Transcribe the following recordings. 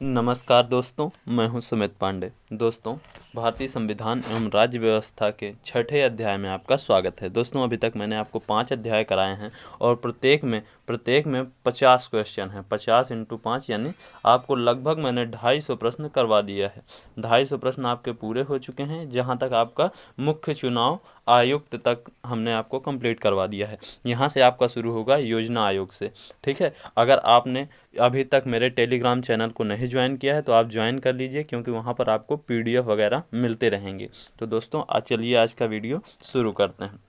नमस्कार दोस्तों, मैं हूं सुमित पांडे। दोस्तों, भारतीय संविधान एवं राज्य व्यवस्था के छठे अध्याय में आपका स्वागत है। दोस्तों, अभी तक मैंने आपको 5 अध्याय कराए हैं और प्रत्येक में 50 क्वेश्चन हैं। 50 × 5 यानी आपको लगभग मैंने 250 प्रश्न करवा दिया है। 250 प्रश्न आपके पूरे हो चुके हैं, जहां तक आपका मुख्य चुनाव आयुक्त तक हमने आपको कंप्लीट करवा दिया है। यहाँ से आपका शुरू होगा योजना आयोग से। ठीक है, अगर आपने अभी तक मेरे टेलीग्राम चैनल को नहीं ज्वाइन किया है तो आप ज्वाइन कर लीजिए, क्योंकि वहाँ पर आपको PDF वगैरह मिलते रहेंगे। तो दोस्तों, चलिए आज का वीडियो शुरू करते हैं।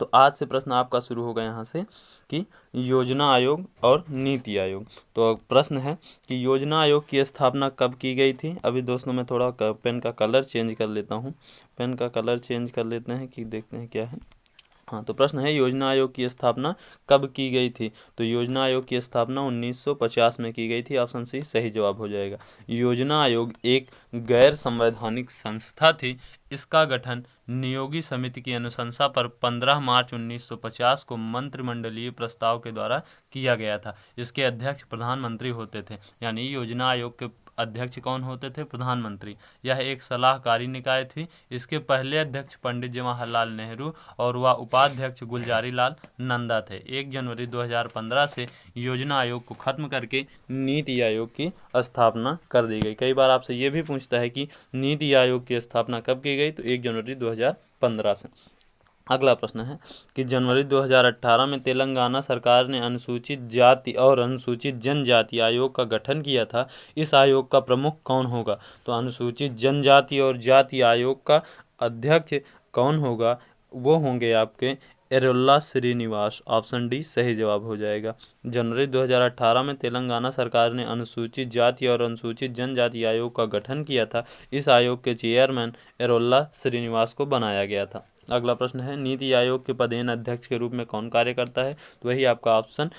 तो आज से प्रश्न आपका शुरू होगा यहाँ से कि योजना आयोग और नीति आयोग। तो प्रश्न है कि योजना आयोग की स्थापना कब की गई थी। अभी दोस्तों मैं थोड़ा पेन का कलर चेंज कर लेता हूँ। पेन का कलर चेंज कर लेते हैं कि देखते हैं क्या है। हाँ, तो प्रश्न है योजना आयोग की स्थापना कब की गई थी। तो योजना आयोग की स्थापना 1950 में की गई थी। ऑप्शन सी सही जवाब हो जाएगा। योजना आयोग एक गैर संवैधानिक संस्था थी। इसका गठन नियोगी समिति की अनुशंसा पर 15 मार्च 1950 को मंत्रिमंडलीय प्रस्ताव के द्वारा किया गया था। इसके अध्यक्ष प्रधानमंत्री होते थे। यानी योजना आयोग के अध्यक्ष कौन होते थे? प्रधानमंत्री। यह एक सलाहकारी निकाय थी। इसके पहले अध्यक्ष पंडित जवाहरलाल नेहरू और वह उपाध्यक्ष गुलजारी लाल नंदा थे। 1 जनवरी 2015 से योजना आयोग को खत्म करके नीति आयोग की स्थापना कर दी गई। कई बार आपसे ये भी पूछता है कि नीति आयोग की स्थापना कब की गई, तो 1 जनवरी 2015 से। अगला प्रश्न है कि जनवरी 2018 में तेलंगाना सरकार ने अनुसूचित जाति और अनुसूचित जनजाति आयोग का गठन किया था। इस आयोग का प्रमुख कौन होगा? तो अनुसूचित जनजाति और जाति आयोग का अध्यक्ष कौन होगा? वो होंगे आपके एरोल्ला श्रीनिवास। ऑप्शन डी सही जवाब हो जाएगा। जनवरी 2018 में तेलंगाना सरकार ने अनुसूचित जाति और अनुसूचित जनजाति आयोग का गठन किया था। इस आयोग के चेयरमैन एरोल्ला श्रीनिवास को बनाया गया था। अगला प्रश्न है नीति आयोग के पदेन अध्यक्ष के रूप में कौन कार्य करता है? तो वही आपका ऑप्शन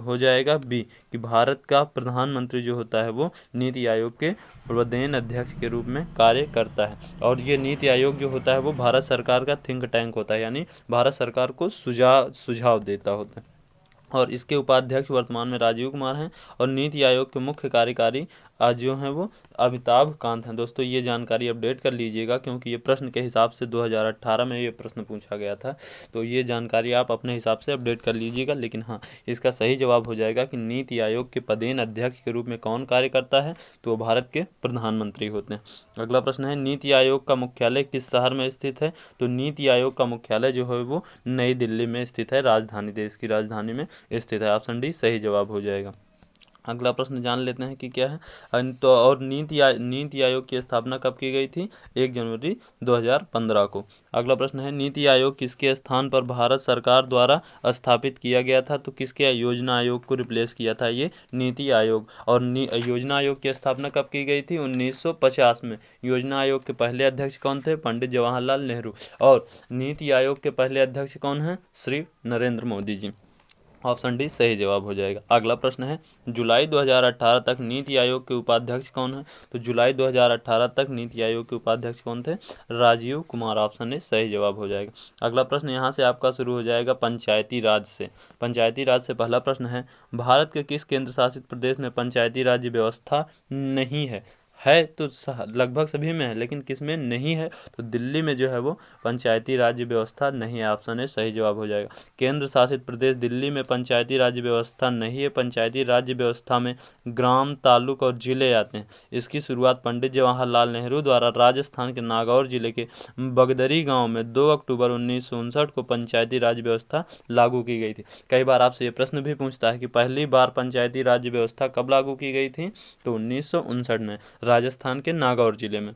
हो जाएगा बी, कि भारत का प्रधानमंत्री जो होता है वो नीति आयोग के पदेन अध्यक्ष के रूप में कार्य करता है। और ये नीति आयोग जो होता है वो भारत सरकार का थिंक टैंक होता है, यानी भारत सरकार को सुझाव देता होता है। और इसके उपाध्यक्ष वर्तमान में राजीव कुमार हैं और नीति आयोग के मुख्य कार्यकारी जो हैं वो अमिताभ कांत हैं। दोस्तों, ये जानकारी अपडेट कर लीजिएगा, क्योंकि ये प्रश्न के हिसाब से 2018 में ये प्रश्न पूछा गया था। तो ये जानकारी आप अपने हिसाब से अपडेट कर लीजिएगा। लेकिन हाँ, इसका सही जवाब हो जाएगा कि नीति आयोग के पदेन अध्यक्ष के रूप में कौन कार्य करता है? तो वो भारत के प्रधानमंत्री होते हैं। अगला प्रश्न है नीति आयोग का मुख्यालय किस शहर में स्थित है? तो नीति आयोग का मुख्यालय जो है वो नई दिल्ली में स्थित है। राजधानी, देश की राजधानी में स्थित है। ऑप्शन डी सही जवाब हो जाएगा। अगला प्रश्न जान लेते हैं कि क्या है। तो और नीति आयोग की स्थापना कब की गई थी? 1 जनवरी 2015 को। अगला प्रश्न है नीति आयोग किसके स्थान पर भारत सरकार द्वारा स्थापित किया गया था? तो किसके योजना आयोग को रिप्लेस किया था? ये नीति आयोग। और योजना आयोग की स्थापना कब की गई थी? 1950 में। योजना आयोग के पहले अध्यक्ष कौन थे? पंडित जवाहरलाल नेहरू। और नीति आयोग के पहले अध्यक्ष कौन हैं? श्री नरेंद्र मोदी जी। ऑप्शन डी सही जवाब हो जाएगा। अगला प्रश्न है जुलाई 2018 तक नीति आयोग के उपाध्यक्ष कौन है? तो जुलाई 2018 तक नीति आयोग के उपाध्यक्ष कौन थे? राजीव कुमार। ऑप्शन ए सही जवाब हो जाएगा। अगला प्रश्न यहाँ से आपका शुरू हो जाएगा पंचायती राज से। पंचायती राज से पहला प्रश्न है भारत के किस केंद्र शासित प्रदेश में पंचायती राज व्यवस्था नहीं है? तो लगभग सभी में है, लेकिन किस में नहीं है? तो दिल्ली में जो है वो पंचायती राज्य व्यवस्था नहीं है। ऑप्शन ए सही जवाब हो जाएगा। केंद्र शासित प्रदेश दिल्ली में पंचायती राज्य व्यवस्था नहीं है। पंचायती राज्य व्यवस्था में ग्राम, तालुक और जिले आते हैं। इसकी शुरुआत पंडित जवाहरलाल नेहरू द्वारा राजस्थान के नागौर जिले के बगदरी गांव में 2 अक्टूबर 1959 को पंचायती राज व्यवस्था लागू की गई थी। कई बार आपसे ये प्रश्न भी पूछता है कि पहली बार पंचायती राज्य व्यवस्था कब लागू की गई थी? तो 1959 में, राजस्थान के नागौर जिले में।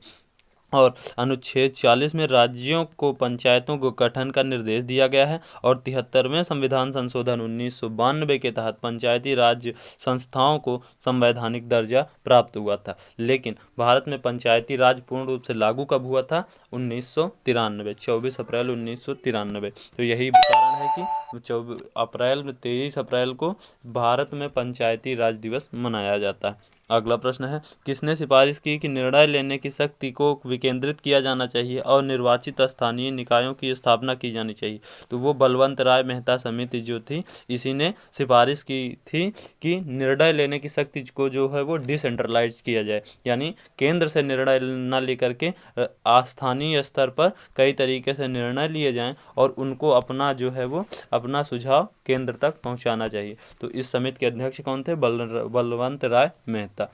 और अनुच्छेद 40 में राज्यों को पंचायतों को गठन का निर्देश दिया गया है। और 73वें संविधान संशोधन 1992 के तहत पंचायती राज्य संस्थाओं को संवैधानिक दर्जा प्राप्त हुआ था। लेकिन भारत में पंचायती राज पूर्ण रूप से लागू कब हुआ था? 1993, 24 अप्रैल 1993। तो यही कारण है कि 23 अप्रैल को भारत में पंचायती राज दिवस मनाया जाता है। अगला प्रश्न है, किसने सिफारिश की कि निर्णय लेने की शक्ति को विकेंद्रित किया जाना चाहिए और निर्वाचित स्थानीय निकायों की स्थापना की जानी चाहिए? तो वो बलवंत राय मेहता समिति जो थी, इसी ने सिफारिश की थी कि निर्णय लेने की शक्ति को जो है वो डिसेंट्रलाइज किया जाए, यानी केंद्र से निर्णय न लेकर के स्थानीय स्तर पर कई तरीके से निर्णय लिए जाएं और उनको अपना जो है वो अपना सुझाव केंद्र तक पहुंचाना चाहिए। तो इस समिति के अध्यक्ष कौन थे? बलवंत राय मेहता।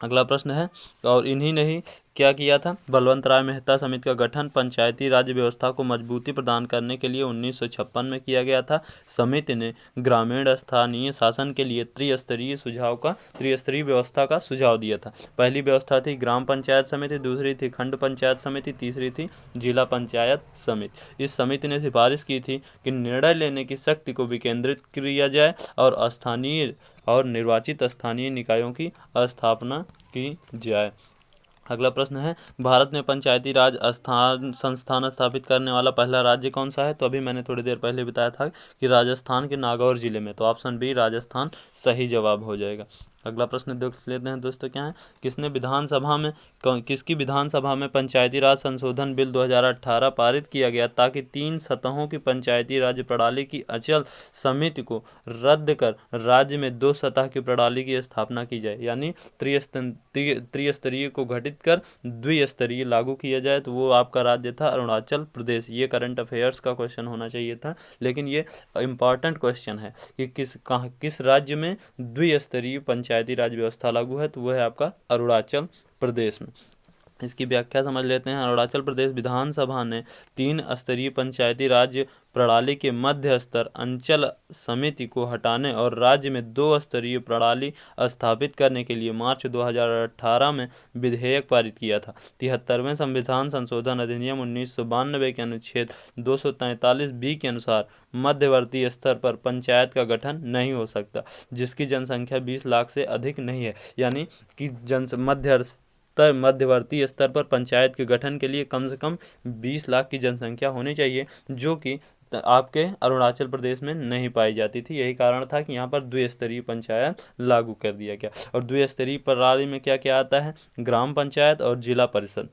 अगला प्रश्न है, और इन्हीं ने ही क्या किया था? बलवंत राय मेहता समिति का गठन पंचायती राज व्यवस्था को मजबूती प्रदान करने के लिए 1956 में किया गया था। समिति ने ग्रामीण स्थानीय शासन के लिए त्रिस्तरीय व्यवस्था का सुझाव दिया था। पहली व्यवस्था थी ग्राम पंचायत समिति, दूसरी थी खंड पंचायत समिति, तीसरी थी जिला पंचायत समिति। इस समिति ने सिफारिश की थी कि निर्णय लेने की शक्ति को विकेंद्रित किया जाए और स्थानीय और निर्वाचित स्थानीय निकायों की स्थापना की जाए। अगला प्रश्न है, भारत में पंचायती राज संस्थान स्थापित करने वाला पहला राज्य कौन सा है? तो अभी मैंने थोड़ी देर पहले बताया था कि राजस्थान के नागौर जिले में। तो ऑप्शन बी राजस्थान सही जवाब हो जाएगा। अगला प्रश्न देख लेते हैं दोस्तों, क्या है? किसकी विधानसभा में पंचायती राज संशोधन बिल 2018 पारित किया गया ताकि 3 सतहों की पंचायती राज प्रणाली की अचल समिति को रद्द कर राज्य में 2 सतह की प्रणाली की स्थापना की जाए, यानी त्रिस्तरीय को घटित कर द्विस्तरीय लागू किया जाए। तो वो आपका राज्य था अरुणाचल प्रदेश। ये करंट अफेयर्स का क्वेश्चन होना चाहिए था, लेकिन ये इम्पॉर्टेंट क्वेश्चन है कि किस राज्य में द्विस्तरीय पंचायती राज व्यवस्था लागू है? तो वो है आपका अरुणाचल प्रदेश में। इसकी व्याख्या समझ लेते हैं। अरुणाचल प्रदेश विधानसभा ने 3 स्तरीय पंचायती राज प्रणाली के मध्य स्तर अंचल समिति को हटाने और राज्य में 2 स्तरीय प्रणाली स्थापित करने के लिए मार्च 2018 में विधेयक पारित किया था। 73वें संविधान संशोधन अधिनियम 1992 के अनुच्छेद 243 के अनुसार मध्यवर्ती स्तर पर पंचायत का गठन नहीं हो सकता जिसकी जनसंख्या 20 लाख से अधिक नहीं है, यानी कि मध्यवर्ती स्तर पर पंचायत के गठन के लिए कम से कम 20 लाख की जनसंख्या होनी चाहिए, जो कि आपके अरुणाचल प्रदेश में नहीं पाई जाती थी। यही कारण था कि यहाँ पर द्विस्तरीय पंचायत लागू कर दिया गया। और द्विस्तरीय प्रणाली में क्या क्या आता है? ग्राम पंचायत और जिला परिषद।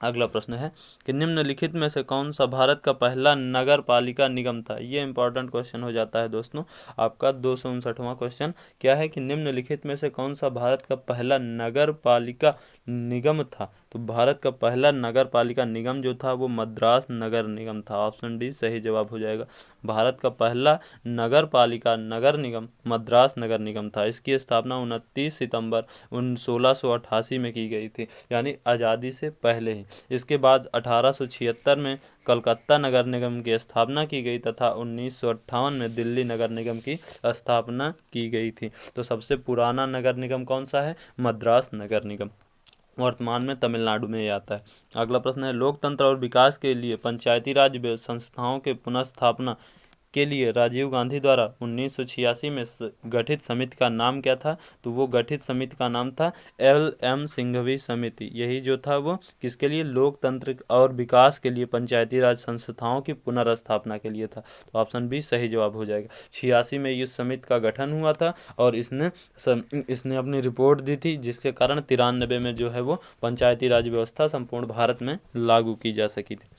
अगला प्रश्न है कि निम्नलिखित में से कौन सा भारत का पहला नगर पालिका निगम था? ये इंपॉर्टेंट क्वेश्चन हो जाता है दोस्तों, आपका 259वां क्वेश्चन। क्या है कि निम्नलिखित में से कौन सा भारत का पहला नगर पालिका निगम था? तो भारत का पहला नगर पालिका निगम जो था वो मद्रास नगर निगम था। ऑप्शन डी सही जवाब हो जाएगा। भारत का पहला नगर पालिका नगर निगम मद्रास नगर निगम था। इसकी स्थापना 29 सितंबर 1688 में की गई थी, यानी आज़ादी से पहले ही। इसके बाद 1876 में कलकत्ता नगर निगम की स्थापना की गई तथा 1958 में दिल्ली नगर निगम की स्थापना की गई थी। तो सबसे पुराना नगर निगम कौन सा है? मद्रास नगर निगम। वर्तमान में तमिलनाडु में आता है। अगला प्रश्न है, लोकतंत्र और विकास के लिए पंचायती राज संस्थाओं के पुनर्स्थापना के लिए राजीव गांधी द्वारा 1986 में गठित समिति का नाम क्या था? तो वो गठित समिति का नाम था LM सिंघवी समिति। यही जो था वो किसके लिए? लोकतंत्र और विकास के लिए पंचायती राज संस्थाओं की पुनर्स्थापना के लिए था। तो ऑप्शन बी सही जवाब हो जाएगा। 86 में इस समिति का गठन हुआ था और इसने अपनी रिपोर्ट दी थी, जिसके कारण 93 में जो है वो पंचायती राज व्यवस्था संपूर्ण भारत में लागू की जा सकी थी।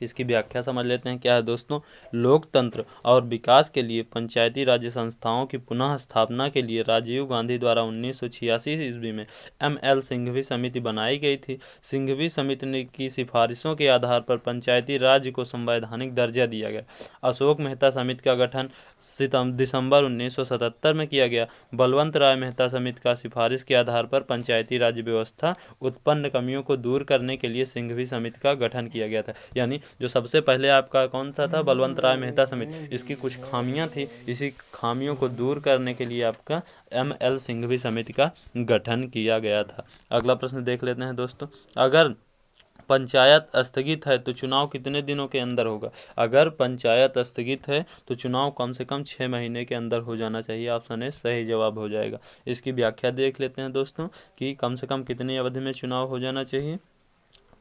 इसकी व्याख्या समझ लेते हैं। क्या है दोस्तों? लोकतंत्र और विकास के लिए पंचायती राज्य संस्थाओं की पुनः स्थापना के लिए राजीव गांधी द्वारा 1986 ईस्वी में ML सिंघवी समिति बनाई गई थी। सिंघवी समिति की सिफारिशों के आधार पर पंचायती राज्य को संवैधानिक दर्जा दिया गया। अशोक मेहता समिति का गठन दिसंबर 1977 में किया गया। बलवंत राय मेहता समिति का सिफारिश के आधार पर पंचायती राज व्यवस्था उत्पन्न कमियों को दूर करने के लिए सिंघवी समिति का गठन किया गया था। यानी जो सबसे पहले आपका कौन सा था? बलवंत राय मेहता समिति। इसकी कुछ खामियां थी, इसी खामियों को दूर करने के लिए आपका ML सिंघवी समिति का गठन किया गया था। अगला प्रश्न देख लेते हैं दोस्तों। अगर पंचायत स्थगित है तो चुनाव कितने दिनों के अंदर होगा? अगर पंचायत स्थगित है तो चुनाव कम से कम 6 महीने के अंदर हो जाना चाहिए। ऑप्शन ए सही जवाब हो जाएगा। इसकी व्याख्या देख लेते हैं दोस्तों कि कम से कम कितनी अवधि में चुनाव हो जाना चाहिए।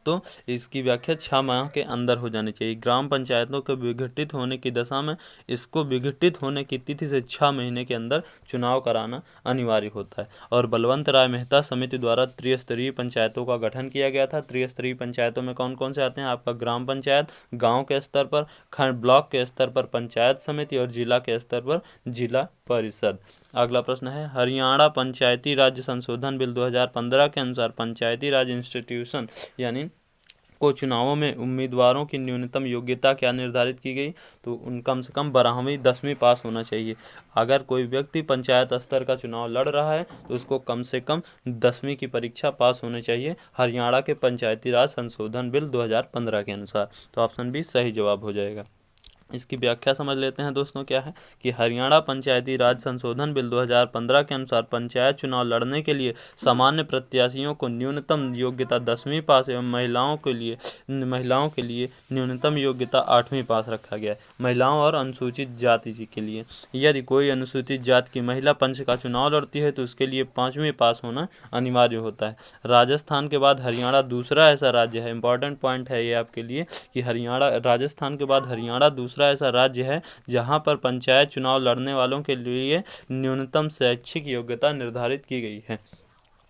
तो इसकी व्याख्या 6 माह के अंदर हो जानी चाहिए। ग्राम पंचायतों के विघटित होने की दशा में इसको विघटित होने की तिथि से 6 महीने के अंदर चुनाव कराना अनिवार्य होता है। और बलवंत राय मेहता समिति द्वारा त्रिस्तरीय पंचायतों का गठन किया गया था। त्रिस्तरीय पंचायतों में कौन कौन से आते हैं? आपका ग्राम पंचायत, गांव के स्तर पर खंड, ब्लॉक के स्तर पर पंचायत समिति और जिला के स्तर पर जिला परिषद। अगला प्रश्न है, हरियाणा पंचायती राज संशोधन बिल 2015 के अनुसार पंचायती राज इंस्टीट्यूशन यानी को चुनावों में उम्मीदवारों की न्यूनतम योग्यता क्या निर्धारित की गई? तो उन कम से कम 12वीं 10वीं पास होना चाहिए। अगर कोई व्यक्ति पंचायत स्तर का चुनाव लड़ रहा है तो उसको कम से कम 10वीं की परीक्षा पास होनी चाहिए हरियाणा के पंचायती राज संशोधन बिल 2015 के अनुसार। तो ऑप्शन बी सही जवाब हो जाएगा। इसकी व्याख्या समझ लेते हैं दोस्तों। क्या है कि हरियाणा पंचायती राज संशोधन बिल 2015 के अनुसार पंचायत चुनाव लड़ने के लिए सामान्य प्रत्याशियों को न्यूनतम योग्यता 10वीं पास एवं महिलाओं के लिए न्यूनतम योग्यता 8वीं पास रखा गया है। महिलाओं और अनुसूचित जाति के लिए यदि कोई अनुसूचित जाति की महिला पंच का चुनाव लड़ती है तो उसके लिए 5वीं पास होना अनिवार्य होता है। राजस्थान के बाद हरियाणा दूसरा ऐसा राज्य है, इंपॉर्टेंट पॉइंट है ये आपके लिए, कि राजस्थान के बाद हरियाणा दूसरा ऐसा राज्य है जहां पर पंचायत चुनाव लड़ने वालों के लिए न्यूनतम शैक्षिक योग्यता निर्धारित की गई है।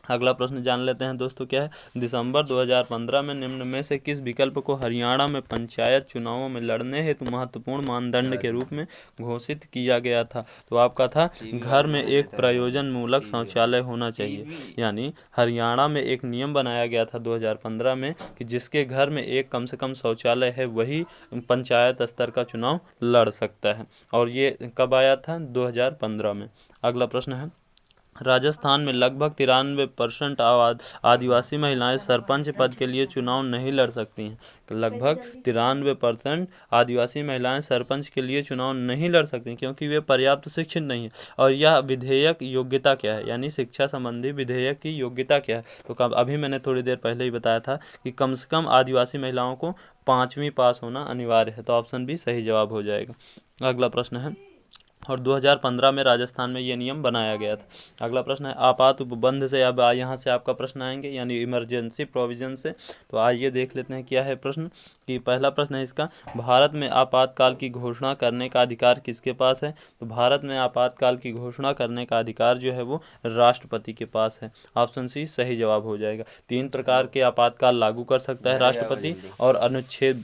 अगला प्रश्न जान लेते हैं दोस्तों। क्या है, दिसंबर 2015 में निम्न में से किस विकल्प को हरियाणा में पंचायत चुनावों में लड़ने हेतु महत्वपूर्ण मानदंड के रूप में घोषित किया गया था? तो आपका था घर में एक प्रयोजन मूलक शौचालय होना चाहिए। यानी हरियाणा में एक नियम बनाया गया था 2015 में कि जिसके घर में एक कम से कम शौचालय है वही पंचायत स्तर का चुनाव लड़ सकता है। और ये कब आया था? 2015 में। अगला प्रश्न है, राजस्थान में लगभग 93% आदिवासी महिलाएं सरपंच पद के लिए चुनाव नहीं लड़ सकती हैं। लगभग 93% आदिवासी महिलाएं सरपंच के लिए चुनाव नहीं लड़ सकती क्योंकि वे पर्याप्त शिक्षित नहीं है। और यह विधेयक योग्यता क्या है, यानी शिक्षा संबंधी विधेयक की योग्यता क्या है? तो अभी मैंने थोड़ी देर पहले ही बताया था कि कम से कम आदिवासी महिलाओं को 5वीं पास होना अनिवार्य है। तो ऑप्शन बी सही जवाब हो जाएगा। अगला प्रश्न है, और 2015 में राजस्थान में ये नियम बनाया गया था। अगला प्रश्न है, आपात उपबंध से अब यहाँ से आपका प्रश्न आएंगे यानी इमरजेंसी प्रोविजन से। तो आइए देख लेते हैं क्या है प्रश्न। कि पहला प्रश्न है इसका, भारत में आपातकाल की घोषणा करने का अधिकार किसके पास है? तो भारत में आपातकाल की घोषणा करने का अधिकार जो है वो राष्ट्रपति के पास है। ऑप्शन सी सही जवाब हो जाएगा। 3 प्रकार के आपातकाल लागू कर सकता है राष्ट्रपति, और अनुच्छेद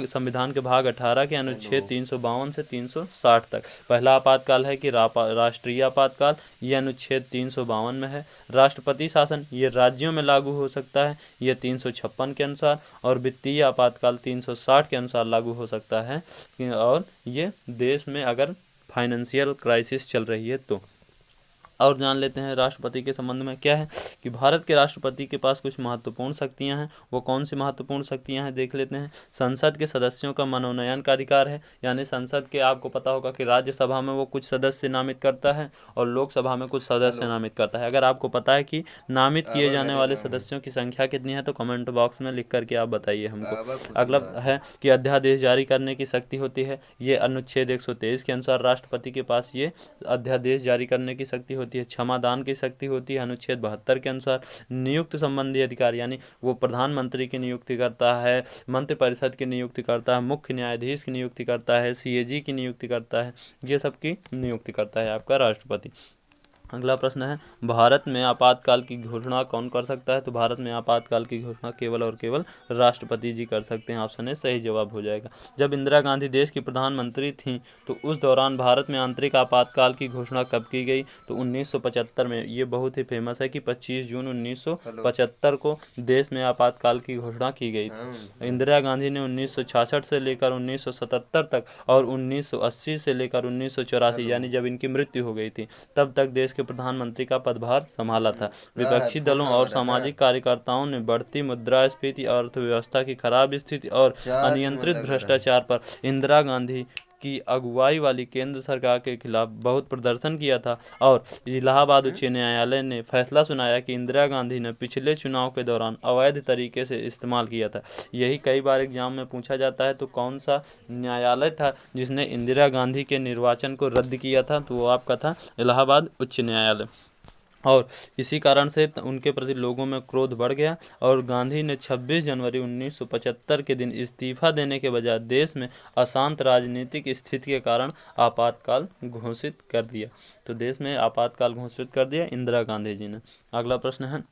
संविधान के भाग 18 के अनुच्छेद 352 से 360 तक। पहला आपातकाल है कि राष्ट्रीय आपातकाल, ये अनुच्छेद 352 में है। राष्ट्रपति शासन ये राज्यों में लागू हो सकता है, ये 356 के अनुसार। और वित्तीय आपातकाल 360 के अनुसार लागू हो सकता है, और ये देश में अगर फाइनेंशियल क्राइसिस चल रही है तो। और जान लेते हैं राष्ट्रपति के संबंध में। क्या है कि भारत के राष्ट्रपति के पास कुछ महत्वपूर्ण शक्तियां हैं। वो कौन सी महत्वपूर्ण शक्तियां हैं देख लेते हैं। संसद के सदस्यों का मनोनयन का अधिकार है, यानी संसद के, आपको पता होगा कि राज्यसभा में वो कुछ सदस्य नामित करता है और लोकसभा में कुछ सदस्य नामित करता है। अगर आपको पता है कि नामित किए जाने वाले सदस्यों की संख्या कितनी है तो कमेंट बॉक्स में लिख करके आप बताइए हमको। अगला है कि अध्यादेश जारी करने की शक्ति होती है, ये अनुच्छेद 123 के अनुसार राष्ट्रपति के पास ये अध्यादेश जारी करने की शक्ति होती है। क्षमादान की शक्ति होती है अनुच्छेद 72 के अनुसार। नियुक्त संबंधी अधिकार, यानी वो प्रधानमंत्री की नियुक्ति करता है, मंत्रिपरिषद की नियुक्ति करता है, मुख्य न्यायाधीश की नियुक्ति करता है, सीएजी की नियुक्ति करता है, ये सब की नियुक्ति करता है आपका राष्ट्रपति। अगला प्रश्न है, भारत में आपातकाल की घोषणा कौन कर सकता है? तो भारत में आपातकाल की घोषणा केवल और केवल राष्ट्रपति जी कर सकते हैं। ऑप्शन ए सही जवाब हो जाएगा। जब इंदिरा गांधी देश की प्रधानमंत्री थीं तो उस दौरान भारत में आंतरिक आपातकाल की घोषणा कब की गई? तो 1975 में। ये बहुत ही फेमस है कि 25 जून 1975 को देश में आपातकाल की घोषणा की गई थी। इंदिरा गांधी ने 1966 से लेकर 1977 तक और 1980 से लेकर 1984 यानी जब इनकी मृत्यु हो गई थी तब तक देश के प्रधानमंत्री का पदभार संभाला था। विपक्षी दलों और सामाजिक कार्यकर्ताओं ने बढ़ती मुद्रास्फीति, अर्थव्यवस्था की खराब स्थिति और अनियंत्रित भ्रष्टाचार पर इंदिरा गांधी की अगुवाई वाली केंद्र सरकार के खिलाफ बहुत प्रदर्शन किया था। और इलाहाबाद उच्च न्यायालय ने फैसला सुनाया कि इंदिरा गांधी ने पिछले चुनाव के दौरान अवैध तरीके से इस्तेमाल किया था। यही कई बार एग्जाम में पूछा जाता है। तो कौन सा न्यायालय था जिसने इंदिरा गांधी के निर्वाचन को रद्द किया था? तो वो आपका था इलाहाबाद उच्च न्यायालय। और इसी कारण से उनके प्रति लोगों में क्रोध बढ़ गया और गांधी ने 26 जनवरी 1975 के दिन इस्तीफा देने के बजाय देश में अशांत राजनीतिक स्थिति के कारण आपातकाल घोषित कर दिया। तो देश में आपातकाल घोषित कर दिया इंदिरा गांधी जी ने। अगला प्रश्न है,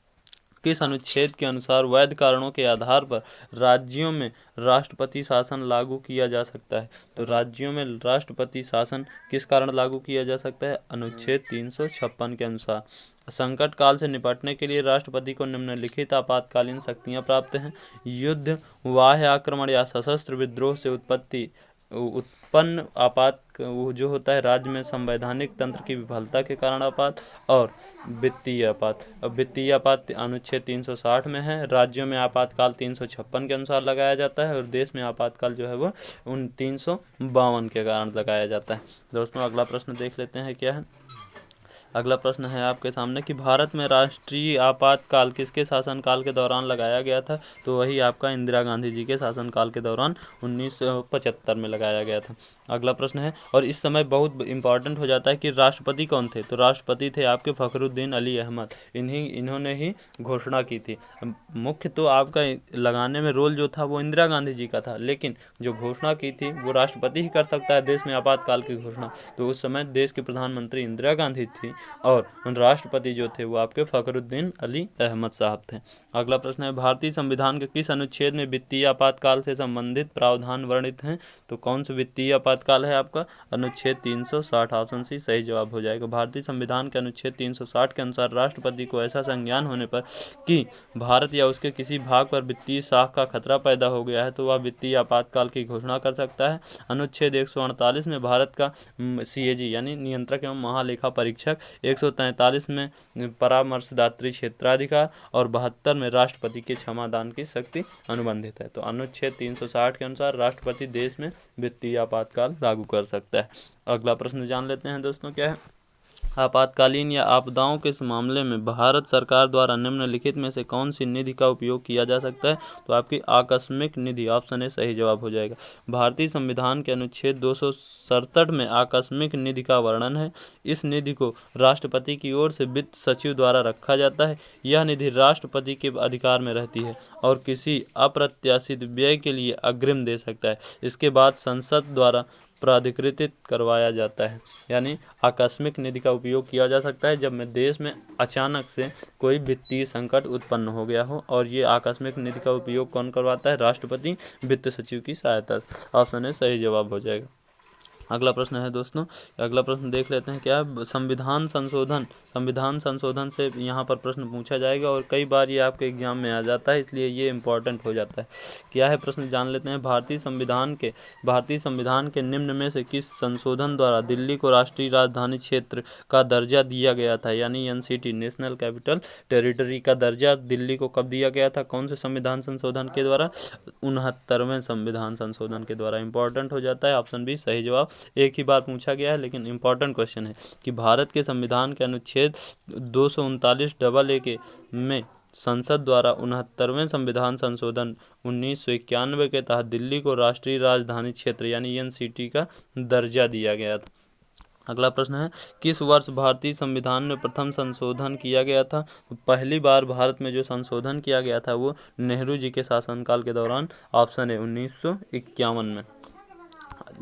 किस अनुच्छेद के अनुसार वैध कारणों के आधार पर राज्यों में राष्ट्रपति शासन लागू किया जा सकता है? तो राज्यों में राष्ट्रपति शासन किस कारण लागू किया जा सकता है? अनुच्छेद 356 के अनुसार। संकट काल से निपटने के लिए राष्ट्रपति को निम्नलिखित आपातकालीन शक्तियां प्राप्त हैं: युद्ध, बाह्य आक्रमण या सशस्त्र विद्रोह से उत्पन्न आपात वो जो होता है राज्य में संवैधानिक तंत्र की विफलता के कारण आपात, और वित्तीय आपात। अब वित्तीय आपात अनुच्छेद 360 में है। राज्यों में आपातकाल 356 के अनुसार लगाया जाता है और देश में आपातकाल जो है वो 352 के कारण लगाया जाता है। दोस्तों अगला प्रश्न देख लेते हैं क्या है। अगला प्रश्न है आपके सामने कि भारत में राष्ट्रीय आपातकाल किसके शासनकाल के दौरान लगाया गया था? तो वही आपका इंदिरा गांधी जी के शासनकाल के दौरान 1975 में लगाया गया था। अगला प्रश्न है, और इस समय बहुत इंपॉर्टेंट हो जाता है कि राष्ट्रपति कौन थे? तो राष्ट्रपति थे आपके फखरुद्दीन अली अहमद। इन्होंने ही घोषणा की थी। मुख्य तो आपका लगाने में रोल जो था वो इंदिरा गांधी जी का था, लेकिन जो घोषणा की थी वो राष्ट्रपति ही कर सकता है देश में आपातकाल की घोषणा। तो उस समय देश के प्रधानमंत्री इंदिरा गांधी थी और राष्ट्रपति जो थे वो आपके फखरुद्दीन अली अहमद साहब थे। अगला प्रश्न है, भारतीय संविधान के किस अनुच्छेद में वित्तीय आपातकाल से संबंधित प्रावधान वर्णित हैं? तो कौन सा वित्तीय आपातकाल है आपका? अनुच्छेद 360। ऑप्शन सी सही जवाब हो जाएगा। भारतीय संविधान के अनुच्छेद 360 के अनुसार राष्ट्रपति को ऐसा संज्ञान होने पर कि भारत या उसके किसी भाग पर वित्तीय शाख का खतरा पैदा हो गया है तो वह वित्तीय आपातकाल की घोषणा कर सकता है। अनुच्छेद 148 में भारत का CAG यानी नियंत्रक एवं महालेखा परीक्षक, 143 में परामर्शदात्री क्षेत्राधिकार और 72 में राष्ट्रपति के क्षमादान की शक्ति अनुबंधित है। तो अनुच्छेद 360 के अनुसार राष्ट्रपति देश में वित्तीय आपातकाल लागू कर सकता है। अगला प्रश्न जान लेते हैं दोस्तों क्या है। आपातकालीन या आपदाओं के इस मामले में भारत सरकार द्वारा निम्नलिखित में से कौन सी निधि का उपयोग किया जा सकता है? तो आपकी आकस्मिक निधि। ऑप्शन ए सही जवाब हो जाएगा। भारतीय संविधान के अनुच्छेद 267 में आकस्मिक निधि का वर्णन है। इस निधि को राष्ट्रपति की ओर से वित्त सचिव द्वारा रखा जाता है। यह निधि राष्ट्रपति के अधिकार में रहती है और किसी अप्रत्याशित व्यय के लिए अग्रिम दे सकता है। इसके बाद संसद द्वारा प्राधिकृत करवाया जाता है। यानी आकस्मिक निधि का उपयोग किया जा सकता है जब में देश में अचानक से कोई वित्तीय संकट उत्पन्न हो गया हो, और ये आकस्मिक निधि का उपयोग कौन करवाता है? राष्ट्रपति वित्त सचिव की सहायता से। ऑप्शन ए सही जवाब हो जाएगा। अगला प्रश्न है दोस्तों, अगला प्रश्न देख लेते हैं क्या है। संविधान संशोधन से यहाँ पर प्रश्न पूछा जाएगा और कई बार ये आपके एग्जाम में आ जाता है, इसलिए ये इंपॉर्टेंट हो जाता है। क्या है प्रश्न जान लेते हैं। भारतीय संविधान के निम्न में से किस संशोधन द्वारा दिल्ली को राष्ट्रीय राजधानी क्षेत्र का दर्जा दिया गया था? यानी NCT नेशनल कैपिटल टेरिटरी का दर्जा दिल्ली को कब दिया गया था? कौन से संविधान संशोधन के द्वारा? 69वें संविधान संशोधन के द्वारा। इंपॉर्टेंट हो जाता है। ऑप्शन बी सही जवाब। एक ही बार पूछा गया है लेकिन इंपॉर्टेंट क्वेश्चन है कि भारत के संविधान के अनुच्छेद 239 AA के में संसद द्वारा 69वें संविधान संशोधन 1991 के तहत दिल्ली को राष्ट्रीय राजधानी क्षेत्र यानी NCT का दर्जा दिया गया था। अगला प्रश्न है, किस वर्ष भारतीय संविधान में प्रथम संशोधन किया गया था? तो पहली बार भारत में जो संशोधन किया गया था वो नेहरू जी के शासनकाल के दौरान। ऑप्शन है 1951 में।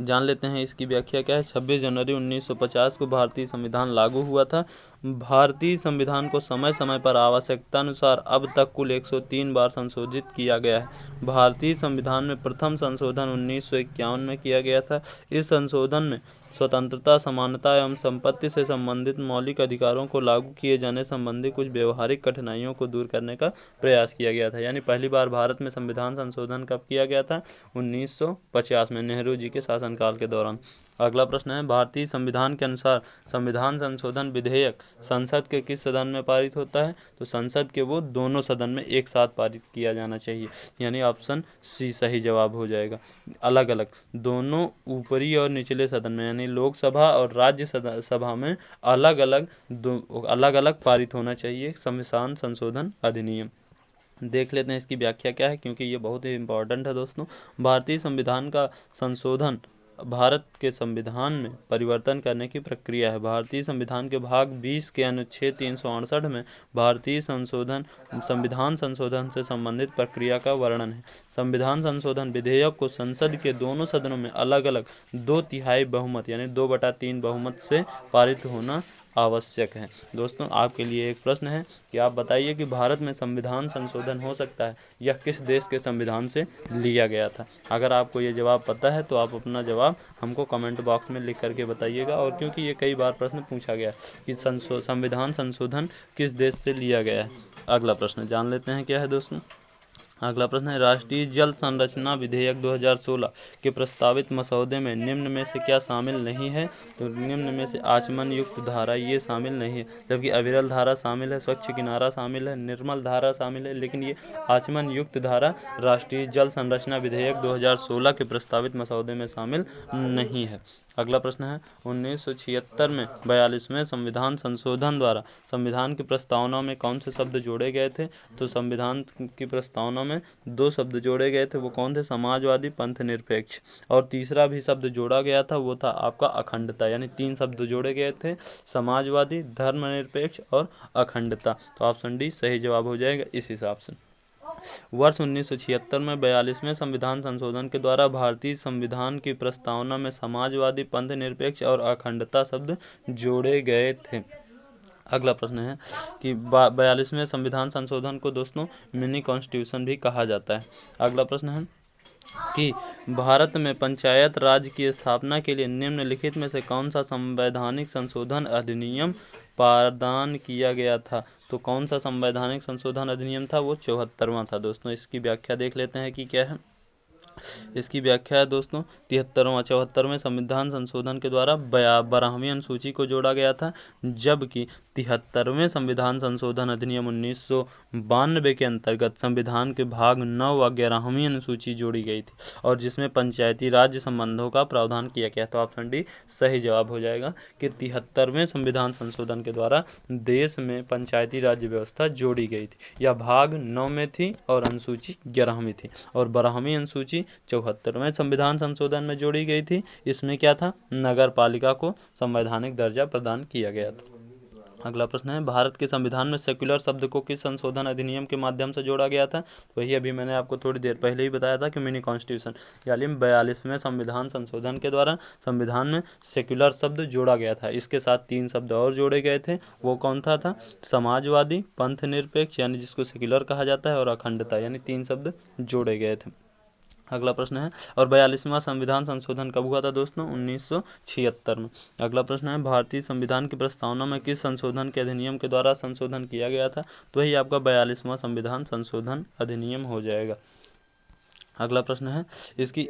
जान लेते हैं इसकी व्याख्या क्या है। 26 जनवरी 1950 को भारतीय संविधान लागू हुआ था। भारतीय संविधान को समय समय पर आवश्यकतानुसार अब तक कुल 103 बार संशोधित किया गया है। भारतीय संविधान में प्रथम संशोधन 1951 में किया गया था। इस संशोधन में स्वतंत्रता, समानता एवं संपत्ति से संबंधित मौलिक अधिकारों को लागू किए जाने संबंधी कुछ व्यवहारिक कठिनाइयों को दूर करने का प्रयास किया गया था। यानी पहली बार भारत में संविधान संशोधन कब किया गया था? 1950 में, नेहरू जी के शासनकाल के दौरान। अगला प्रश्न है, भारतीय संविधान के अनुसार संविधान संशोधन विधेयक संसद के किस सदन में पारित होता है? तो संसद के वो दोनों सदन में एक साथ पारित किया जाना चाहिए। यानी ऑप्शन सी सही जवाब हो जाएगा। अलग अलग दोनों ऊपरी और निचले सदन में यानी लोकसभा और राज्य सभा में अलग अलग पारित होना चाहिए संविधान संशोधन अधिनियम। देख लेते हैं इसकी व्याख्या क्या है, क्योंकि ये बहुत ही इंपॉर्टेंट है दोस्तों। भारतीय संविधान का संशोधन भारत के संविधान में परिवर्तन करने की प्रक्रिया है। भारतीय संविधान के भाग 20 के अनुच्छेद 368 में भारतीय संविधान संशोधन से संबंधित प्रक्रिया का वर्णन है। संविधान संशोधन विधेयक को संसद के दोनों सदनों में अलग अलग 2/3 बहुमत यानी 2/3 बहुमत से पारित होना आवश्यक है। दोस्तों, आपके लिए एक प्रश्न है कि आप बताइए कि भारत में संविधान संशोधन हो सकता है यह किस देश के संविधान से लिया गया था। अगर आपको ये जवाब पता है तो आप अपना जवाब हमको कमेंट बॉक्स में लिख करके बताइएगा। और क्योंकि ये कई बार प्रश्न पूछा गया कि संविधान संशोधन किस देश से लिया गया है। अगला प्रश्न जान लेते हैं क्या है दोस्तों। अगला प्रश्न है, राष्ट्रीय जल संरचना विधेयक 2016 के प्रस्तावित मसौदे में निम्न में से क्या शामिल नहीं है। तो निम्न में से आचमन युक्त धारा ये शामिल नहीं है, जबकि अविरल धारा शामिल है, स्वच्छ किनारा शामिल है, निर्मल धारा शामिल है, लेकिन ये आचमन युक्त धारा राष्ट्रीय जल संरचना विधेयक 2016 के प्रस्तावित मसौदे में शामिल नहीं है। अगला प्रश्न है, 1976 में 42वें संविधान संशोधन द्वारा संविधान की प्रस्तावना में कौन से शब्द जोड़े गए थे। तो संविधान की प्रस्तावना में 2 शब्द जोड़े गए थे, वो कौन थे, समाजवादी, पंथ निरपेक्ष। और तीसरा भी शब्द जोड़ा गया था, वो था आपका अखंडता। यानी 3 शब्द जोड़े गए थे, समाजवादी, धर्मनिरपेक्ष और अखंडता। तो ऑप्शन डी सही जवाब हो जाएगा इस हिसाब से। वर्ष 1976 में 42वें संविधान संशोधन के द्वारा भारतीय संविधान की प्रस्तावना में समाजवादी, पंथ निरपेक्ष और अखंडता शब्द जोड़े गए थे। अगला प्रश्न है कि 42वें संविधान संशोधन को दोस्तों मिनी कॉन्स्टिट्यूशन भी कहा जाता है। अगला प्रश्न है कि भारत में पंचायत राज की स्थापना के लिए निम्नलिखित में से कौन सा संवैधानिक संशोधन अधिनियम पारित किया गया था। तो कौन सा संवैधानिक संशोधन अधिनियम था, वो 74वां था। दोस्तों, इसकी व्याख्या देख लेते हैं कि क्या है। इसकी व्याख्या है दोस्तों, 74वें संविधान संशोधन के द्वारा 12वीं अनुसूची को जोड़ा गया था, जबकि 73वें संविधान संशोधन अधिनियम 1992 के अंतर्गत संविधान के भाग 9 व 11वीं अनुसूची जोड़ी गई थी और जिसमें पंचायती राज्य संबंधों का प्रावधान किया गया। तो ऑप्शन डी सही जवाब हो जाएगा कि 73वें संविधान संशोधन के द्वारा देश में पंचायती राज्य व्यवस्था जोड़ी गई थी। यह भाग 9 में थी और अनुसूची 11वीं थी, और 12वीं अनुसूची 74वें संविधान संशोधन में जोड़ी गई थी। इसमें क्या था, नगर पालिका को संवैधानिक दर्जा प्रदान किया गया था। अगला प्रश्न है, भारत के संविधान में सेक्युलर शब्द को किस संशोधन अधिनियम के माध्यम से जोड़ा गया था। तो वही अभी मैंने आपको थोड़ी देर पहले ही बताया था कि मिनी कॉन्स्टिट्यूशन यानी 42वें संविधान संशोधन के द्वारा संविधान में सेक्युलर शब्द जोड़ा गया था। इसके साथ 3 शब्द और जोड़े गए थे, वो कौन था समाजवादी, पंथ निरपेक्ष यानी जिसको सेक्युलर कहा जाता है, और अखंडता यानी 3 शब्द जोड़े गए थे। अगला प्रश्न है, और 42वां संविधान संशोधन कब हुआ था दोस्तों, 1976 में। अगला प्रश्न है, भारतीय संविधान की प्रस्तावना में किस संशोधन के अधिनियम के द्वारा संशोधन किया गया था। तो वही आपका 42वां संविधान संशोधन अधिनियम हो जाएगा। अगला प्रश्न है, इसकी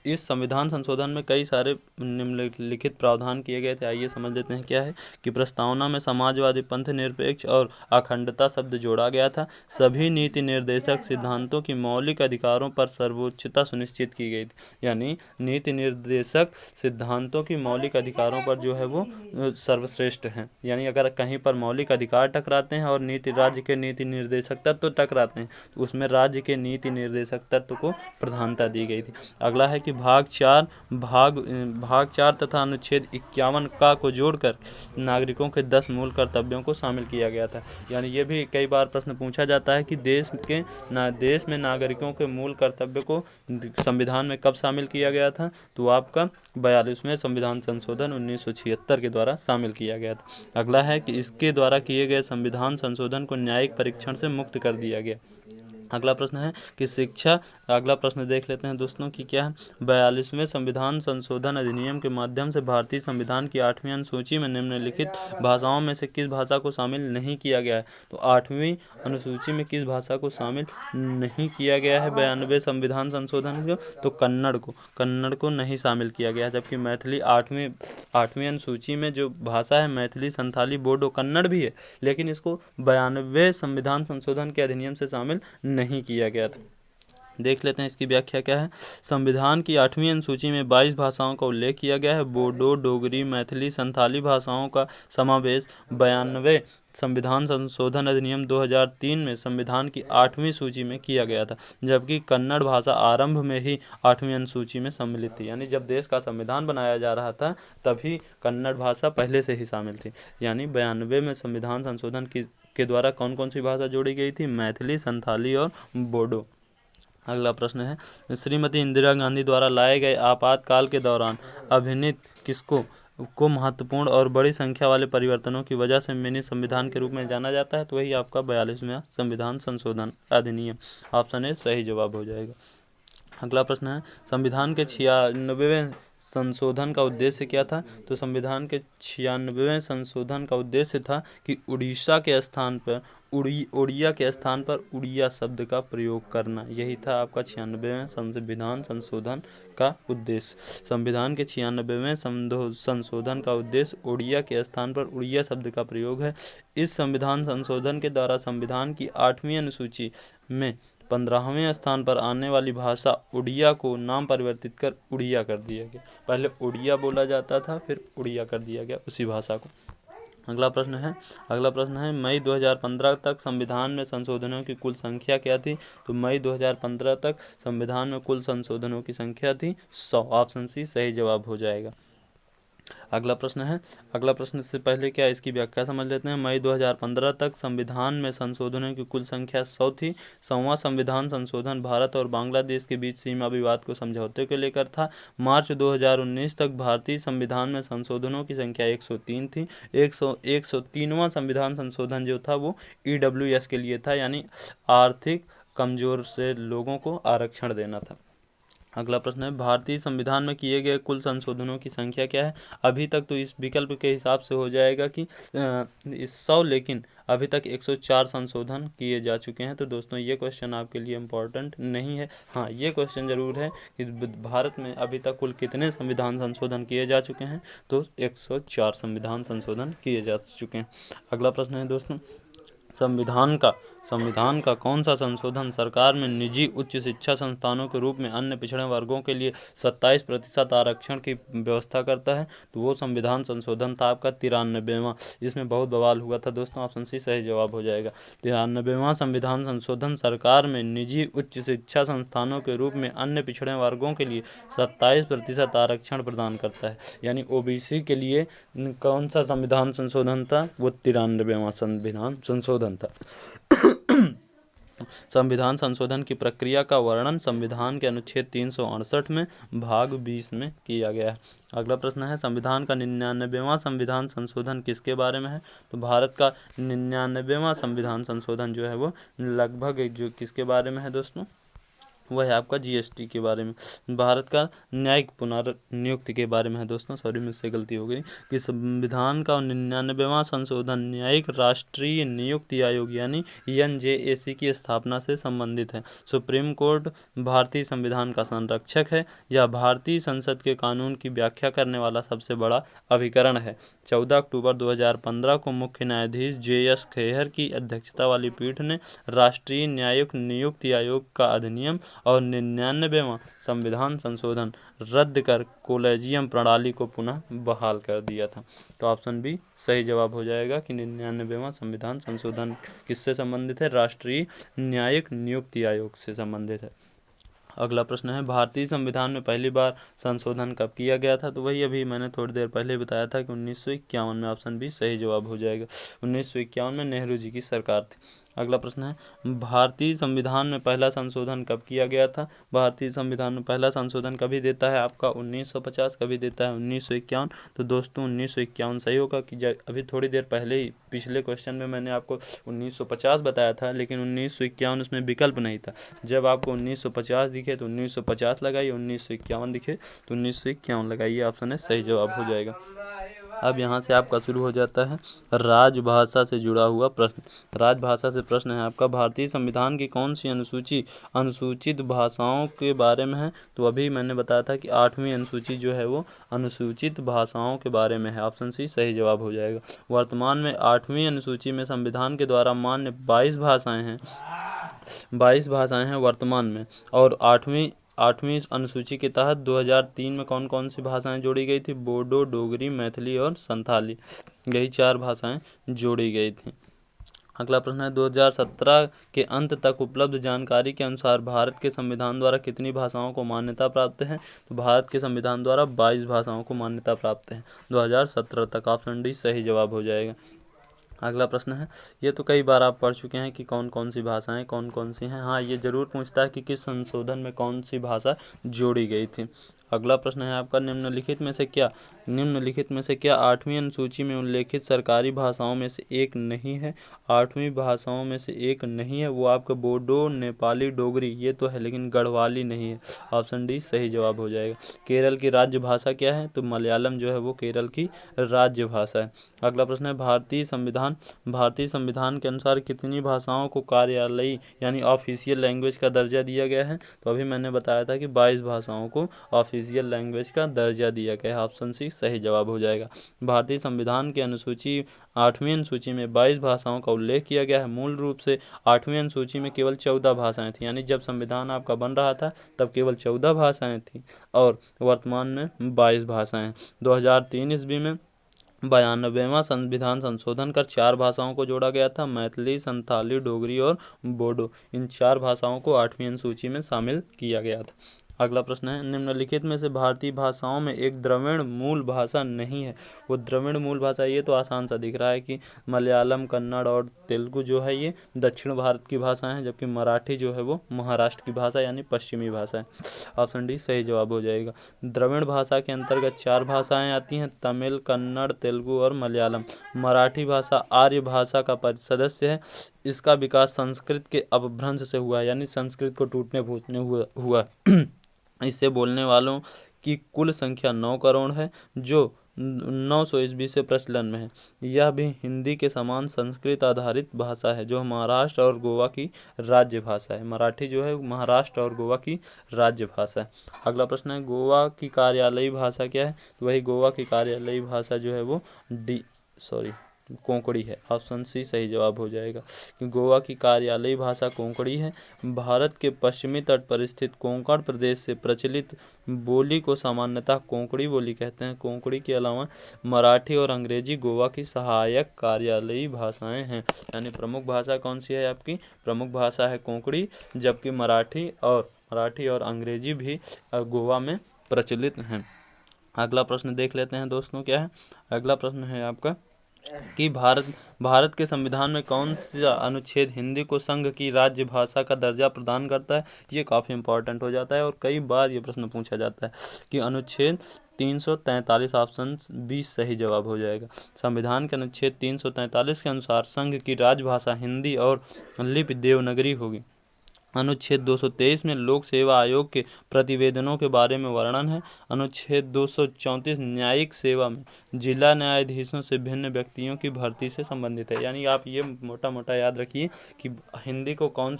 इस संविधान संशोधन में कई सारे निम्नलिखित प्रावधान किए गए थे। आइए समझ लेते हैं क्या है कि प्रस्तावना में समाजवादी, पंथ निरपेक्ष और अखंडता शब्द जोड़ा गया था। सभी नीति निर्देशक सिद्धांतों की मौलिक अधिकारों पर सर्वोच्चता सुनिश्चित की गई थी। यानी नीति निर्देशक सिद्धांतों की मौलिक अधिकारों पर जो है वो सर्वश्रेष्ठ हैं। यानी अगर कहीं पर मौलिक अधिकार टकराते हैं और राज्य के नीति निर्देशक तत्व टकराते हैं, तो उसमें राज्य के नीति निर्देशक तत्व को प्रधानता दी गई थी। अगला है कि भाग 4 तथा अनुच्छेद 51 का को जोड़कर नागरिकों के 10 मूल कर्तव्यों को शामिल किया गया था। यानी ये भी कई बार प्रश्न पूछा जाता है कि देश में नागरिकों के मूल कर्तव्य को संविधान में कब शामिल किया गया था। तो आपका 42वें संविधान संशोधन 1976 के द्वारा शामिल किया गया था। अगला है कि इसके द्वारा किए गए संविधान संशोधन को न्यायिक परीक्षण से मुक्त कर दिया गया। अगला प्रश्न है कि शिक्षा। अगला प्रश्न देख लेते हैं दोस्तों कि क्या है, 42वें संविधान संशोधन अधिनियम के माध्यम से भारतीय संविधान की 8वीं अनुसूची में निम्नलिखित भाषाओं में से किस भाषा को शामिल नहीं किया गया है। तो 8वीं अनुसूची में किस भाषा को शामिल नहीं किया गया है 92वें संविधान संशोधन को। तो कन्नड़ को नहीं शामिल किया गया है, जबकि मैथिली 8वीं अनुसूची में जो भाषा है मैथिली, संथाली, बोडो, कन्नड़ भी है, लेकिन इसको 92वें संविधान संशोधन के अधिनियम से शामिल नहीं किया गया था। देख लेते हैं इसकी व्याख्या क्या है। संविधान की 8वीं अनुसूची में 22 भाषाओं का उल्लेख किया गया है। बोडो, डोगरी, मैथिली, संथाली भाषाओं का समावेश 92 संविधान संशोधन अधिनियम 2003 में संविधान की 8वीं सूची में किया गया था, जबकि कन्नड़ भाषा आरंभ में ही 8वीं अनुसूची में सम्मिलित थी। यानी जब देश का संविधान बनाया जा रहा था तभी कन्नड़ भाषा पहले से ही शामिल थी। यानी 92 में संविधान संशोधन के द्वारा कौन कौन सी भाषा जोड़ी गई थी? मैथिली, संथाली और बोडो। अगला प्रश्न है, श्रीमती इंदिरा गांधी द्वारा लाए गए आपातकाल के दौरान अभिनीत किसको को महत्वपूर्ण और बड़ी संख्या वाले परिवर्तनों की वजह से मिनी संविधान के रूप में जाना जाता है? तो वही आपका 42वां संविधान संशोधन अधिनियम। ऑप्शन ए सही जवाब हो जाएगा। अगला प्रश्न है, संविधान के 96वें संशोधन का उद्देश्य क्या था? तो संविधान के 96वें संशोधन का उद्देश्य था कि उड़ीसा के स्थान पर उड़िया के स्थान पर उड़िया शब्द का प्रयोग करना। यही था आपका 96वें संविधान संशोधन का उद्देश्य। संविधान के 96वें संशोधन का उद्देश्य उड़िया के स्थान पर उड़िया शब्द का प्रयोग है। इस संविधान संशोधन के द्वारा संविधान की 8वीं अनुसूची में 15वें स्थान पर आने वाली भाषा उड़िया को नाम परिवर्तित कर उड़िया कर दिया गया। पहले उड़िया बोला जाता था, फिर उड़िया कर दिया गया उसी भाषा को। अगला प्रश्न है मई 2015 तक संविधान में संशोधनों की कुल संख्या क्या थी? तो मई 2015 तक संविधान में कुल संशोधनों की संख्या थी 100। ऑप्शन सी सही जवाब हो जाएगा। अगला प्रश्न से पहले क्या इसकी व्याख्या समझ लेते हैं। मई 2015 तक संविधान में संशोधनों की कुल संख्या 100 थी। 100वां संविधान संशोधन भारत और बांग्लादेश के बीच सीमा विवाद को समझौते को लेकर था। मार्च 2019 तक भारतीय संविधान में संशोधनों की संख्या 103 थी। 103वां संविधान संशोधन जो था वो EWS के लिए था, यानी आर्थिक कमजोर से लोगों को आरक्षण देना था। अगला प्रश्न है, भारतीय संविधान में किए गए कुल संशोधनों की संख्या क्या है? अभी तक तो इस विकल्प के हिसाब से हो जाएगा कि 100, लेकिन अभी तक 104 संशोधन किए जा चुके हैं। तो दोस्तों ये क्वेश्चन आपके लिए इम्पोर्टेंट नहीं है। हाँ, ये क्वेश्चन ज़रूर है कि भारत में अभी तक कुल कितने संविधान संशोधन किए जा चुके हैं? तो 104 संविधान संशोधन किए जा चुके हैं। अगला प्रश्न है दोस्तों, संविधान का कौन सा संशोधन सरकार में निजी उच्च शिक्षा संस्थानों के रूप में अन्य पिछड़े वर्गों के लिए 27% आरक्षण की व्यवस्था करता है? तो वो संविधान संशोधन था आपका 93वां। इसमें बहुत बवाल हुआ था दोस्तों। ऑप्शन सी सही जवाब हो जाएगा। 93वां संविधान संशोधन सरकार में निजी उच्च शिक्षा संस्थानों के रूप में अन्य पिछड़े वर्गों के लिए 27% आरक्षण प्रदान करता है। यानी OBC के लिए कौन सा संविधान संशोधन था? वो 93वां संविधान संशोधन था। संविधान संशोधन की प्रक्रिया का वर्णन संविधान के अनुच्छेद 368 में भाग 20 में किया गया है। अगला प्रश्न है, संविधान का 99वां संविधान संशोधन किसके बारे में है? तो भारत का 99वां संविधान संशोधन जो है वो लगभग जो किसके बारे में है दोस्तों? वह है आपका GST के बारे में, भारत का न्यायिक पुनर्नियुक्ति के बारे में है दोस्तों। सॉरी, मुझसे गलती हो गई कि संविधान का 99वां संशोधन न्यायिक राष्ट्रीय नियुक्ति आयोग यानी NJAC की स्थापना से संबंधित है। सुप्रीम कोर्ट भारतीय संविधान का संरक्षक है या भारतीय संसद के कानून की व्याख्या करने वाला सबसे बड़ा अभिकरण है। 14 अक्टूबर 2015 को मुख्य न्यायाधीश JS खेहर की अध्यक्षता वाली पीठ ने राष्ट्रीय न्यायिक नियुक्ति आयोग का अधिनियम और 99वां संविधान संशोधन रद्द कर कोलेजियम प्रणाली को पुनः बहाल कर दिया था। तो ऑप्शन बी सही जवाब हो जाएगा कि 99वां संविधान संशोधन किससे संबंधित है? राष्ट्रीय न्यायिक नियुक्ति आयोग से संबंधित है। अगला प्रश्न है, भारतीय संविधान में पहली बार संशोधन कब किया गया था? तो वही अभी मैंने थोड़ी देर पहले बताया था कि 1951 में। ऑप्शन बी सही जवाब हो जाएगा। 1951 में नेहरू जी की सरकार थी। अगला प्रश्न है, भारतीय संविधान में पहला संशोधन कब किया गया था? भारतीय संविधान में पहला संशोधन कभी देता है आपका 1950, कभी देता है 1951। तो दोस्तों 1951 सही होगा कि अभी थोड़ी देर पहले ही पिछले क्वेश्चन में मैंने आपको 1950 बताया था, लेकिन 1951 उसमें विकल्प नहीं था। जब आपको 1950 दिखे तो 1950 लगाइए, 1951 दिखे तो 1951 लगाइए। ऑप्शन है सही जवाब हो जाएगा। अब यहाँ से आपका शुरू हो जाता है राजभाषा से जुड़ा हुआ प्रश्न। राजभाषा से प्रश्न है आपका, भारतीय संविधान की कौन सी अनुसूची अनुसूचित भाषाओं के बारे में है? तो अभी मैंने बताया था कि 8वीं अनुसूची जो है वो अनुसूचित भाषाओं के बारे में है। ऑप्शन सी सही जवाब हो जाएगा। वर्तमान में 8वीं अनुसूची में संविधान के द्वारा मान्य 22 भाषाएं हैं। 22 भाषाएं हैं वर्तमान में, और आठवीं अनुसूची के तहत 2003 में कौन कौन सी भाषाएं जोड़ी गई थी? बोडो, डोगरी, मैथिली और संथाली, यही 4 भाषाएं जोड़ी गई थी। अगला प्रश्न है, 2017 के अंत तक उपलब्ध जानकारी के अनुसार भारत के संविधान द्वारा कितनी भाषाओं को मान्यता प्राप्त है? तो भारत के संविधान द्वारा 22 भाषाओं को मान्यता प्राप्त है 2017 तक। ऑप्शन डी सही जवाब हो जाएगा। अगला प्रश्न है, ये तो कई बार आप पढ़ चुके हैं कि कौन कौन सी भाषाएं कौन कौन सी हैं। हाँ, ये जरूर पूछता है कि किस संशोधन में कौन सी भाषा जोड़ी गई थी। अगला प्रश्न है आपका, निम्नलिखित में से क्या 8वीं अनुसूची में उल्लेखित सरकारी भाषाओं में से एक नहीं है? 8वीं भाषाओं में से एक नहीं है, वो आपका बोडो, नेपाली, डोगरी ये तो है, लेकिन गढ़वाली नहीं है। ऑप्शन डी सही जवाब हो जाएगा। केरल की राज्य भाषा क्या है? तो मलयालम जो है वो केरल की राज्य भाषा है। अगला प्रश्न है, भारतीय संविधान के अनुसार कितनी भाषाओं को कार्यालयी यानी ऑफिशियल लैंग्वेज का दर्जा दिया गया है? तो अभी मैंने बताया था कि 22 भाषाओं को ऑफिशियल लैंग्वेज का दर्जा दिया गया है। ऑप्शन सी सही जवाब हो जाएगा। भारतीय संविधान के अनुसूची 8वीं अनुसूची में 22 भाषाओं का उल्लेख किया गया है। मूल रूप से 8वीं अनुसूची में केवल 14 भाषाएं थी, यानी जब संविधान आपका बन रहा था तब केवल 14 भाषाएं थी, और वर्तमान में 22 भाषाएं। 2003 ईस्वी में 92वां संविधान संशोधन कर 4 भाषाओं को जोड़ा गया था, मैथिली, संथाली, डोगरी और बोडो। इन 4 भाषाओं को 8वीं अनुसूची में शामिल किया गया था। अगला प्रश्न है, निम्नलिखित में से भारतीय भाषाओं में एक द्रविड़ मूल भाषा नहीं है। वो द्रविड़ मूल भाषा, ये तो आसान सा दिख रहा है कि मलयालम, कन्नड़ और तेलुगु जो है ये दक्षिण भारत की भाषा है, जबकि मराठी जो है वो महाराष्ट्र की भाषा यानी पश्चिमी भाषा है। ऑप्शन डी सही जवाब हो जाएगा। द्रविड़ भाषा के अंतर्गत 4 भाषाएं आती हैं, तमिल, कन्नड़, तेलुगु और मलयालम। मराठी भाषा आर्य भाषा का सदस्य है। इसका विकास संस्कृत के अपभ्रंश से हुआ है, यानी संस्कृत को टूटने फूटने हुआ। इससे बोलने वालों की कुल संख्या 9 करोड़ है, जो 900 ईस्वी से प्रचलन में है। यह भी हिंदी के समान संस्कृत आधारित भाषा है, जो महाराष्ट्र और गोवा की राज्य भाषा है। मराठी जो है महाराष्ट्र और गोवा की राज्य भाषा है। अगला प्रश्न है, गोवा की कार्यालयी भाषा क्या है? तो वही गोवा की कार्यालयी भाषा जो है वो कोंकणी है। ऑप्शन सी सही जवाब हो जाएगा कि गोवा की कार्यालयी भाषा कोंकणी है। भारत के पश्चिमी तट पर स्थित कोंकण प्रदेश से प्रचलित बोली को सामान्यतः कोंकणी बोली कहते हैं। कोंकणी के अलावा मराठी और अंग्रेजी गोवा की सहायक कार्यालयी भाषाएं हैं। यानी प्रमुख भाषा कौन सी है आपकी? प्रमुख भाषा है कोंकणी, जबकि मराठी और अंग्रेजी भी गोवा में प्रचलित हैं। अगला प्रश्न देख लेते हैं दोस्तों, क्या है अगला प्रश्न है आपका कि भारत के संविधान में कौन सा अनुच्छेद हिंदी को संघ की राज्य भाषा का दर्जा प्रदान करता है? ये काफ़ी इंपॉर्टेंट हो जाता है और कई बार ये प्रश्न पूछा जाता है कि अनुच्छेद 343। ऑप्शन 20 सही जवाब हो जाएगा। संविधान के अनुच्छेद 343 के अनुसार संघ की राजभाषा हिंदी और लिपि देवनागरी होगी। अनुच्छेद 223 में लोक सेवा आयोग के प्रतिवेदनों के बारे में वर्णन है। अनुच्छेद 234 न्यायिक सेवा में जिला न्यायाधीशों से भिन्न व्यक्तियों की भर्ती से संबंधित है। यानी आप ये मोटा मोटा याद रखिए कि हिंदी को कौन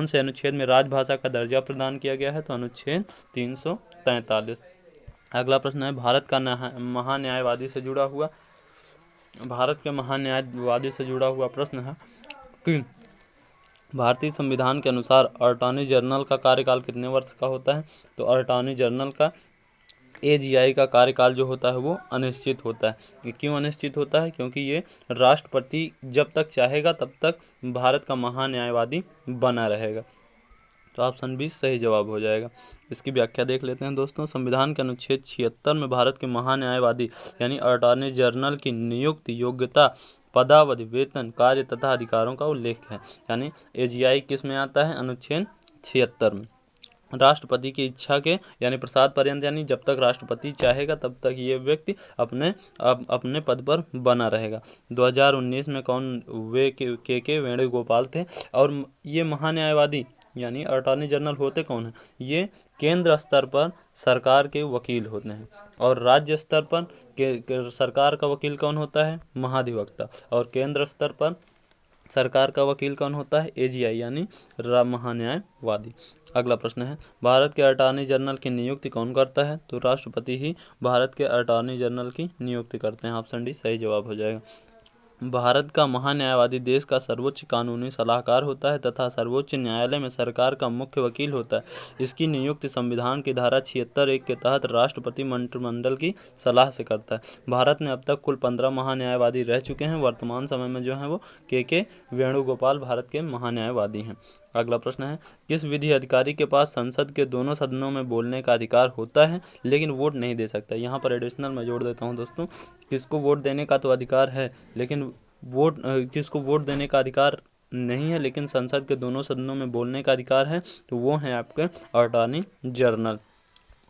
से अनुच्छेद में राजभाषा का दर्जा प्रदान किया गया है? तो अनुच्छेद 343। अगला प्रश्न है, भारत के महान्यायवादी से जुड़ा हुआ प्रश्न है कि भारतीय संविधान के अनुसार अटॉर्नी जनरल का कार्यकाल कितने वर्ष का होता है? तो अटॉर्नी जनरल का AGI का कार्यकाल जो होता है वो अनिश्चित होता है। क्यों अनिश्चित होता है? क्योंकि ये राष्ट्रपति जब तक चाहेगा तब तक भारत का महान्यायवादी बना रहेगा। तो ऑप्शन 20 सही जवाब हो जाएगा। इसकी व्याख्या देख लेते हैं दोस्तों। संविधान के अनुच्छेद 76 में भारत के महान्यायवादी यानी अटॉर्नी जनरल की नियुक्ति, योग्यता, पदावधि, वेतन, कार्य तथा अधिकारों का उल्लेख है। यानी AGI किस में आता है? अनुच्छेद 76 में। राष्ट्रपति की इच्छा के यानी प्रसाद पर्यंत, यानी जब तक राष्ट्रपति चाहेगा तब तक ये व्यक्ति अपने पद पर बना रहेगा। 2019 में के वेणुगोपाल थे। और ये महान्यायवादी यानी अटॉर्नी जनरल होते कौन हैं? ये केंद्र स्तर पर सरकार के वकील होते हैं, और राज्य स्तर पर सरकार का वकील कौन होता है? महाधिवक्ता। और केंद्र स्तर पर सरकार का वकील कौन होता है? AGI यानी महान्यायवादी। अगला प्रश्न है, भारत के अटॉर्नी जनरल की नियुक्ति कौन करता है? तो राष्ट्रपति ही भारत के अटॉर्नी जनरल की नियुक्ति करते हैं। ऑप्शन डी सही जवाब हो जाएगा। भारत का महान्यायवादी देश का सर्वोच्च कानूनी सलाहकार होता है तथा सर्वोच्च न्यायालय में सरकार का मुख्य वकील होता है। इसकी नियुक्ति संविधान की धारा 76(1) के तहत राष्ट्रपति मंत्रिमंडल की सलाह से करता है। भारत में अब तक कुल 15 महान्यायवादी रह चुके हैं। वर्तमान समय में जो है वो के वेणुगोपाल भारत के महान्यायवादी हैं। अगला प्रश्न है, किस विधि अधिकारी के पास संसद के दोनों सदनों में बोलने का अधिकार होता है लेकिन वोट नहीं दे सकता? यहाँ पर एडिशनल मैं जोड़ देता हूँ दोस्तों, किसको वोट देने का तो अधिकार है लेकिन किसको वोट देने का अधिकार नहीं है लेकिन संसद के दोनों सदनों में बोलने का अधिकार है, तो वो हैं आपके अटॉर्नी जनरल।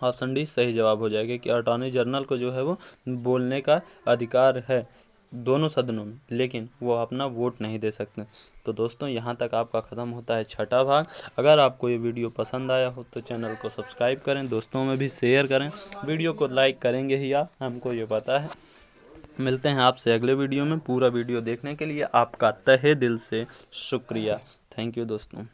ऑप्शन डी सही जवाब हो जाएगा कि अटॉर्नी जनरल को जो है वो बोलने का अधिकार है दोनों सदनों में, लेकिन वो अपना वोट नहीं दे सकते। तो दोस्तों यहाँ तक आपका ख़त्म होता है छठा भाग। अगर आपको ये वीडियो पसंद आया हो तो चैनल को सब्सक्राइब करें, दोस्तों में भी शेयर करें, वीडियो को लाइक करेंगे ही आप, हमको ये पता है। मिलते हैं आपसे अगले वीडियो में। पूरा वीडियो देखने के लिए आपका तहे दिल से शुक्रिया। थैंक यू दोस्तों।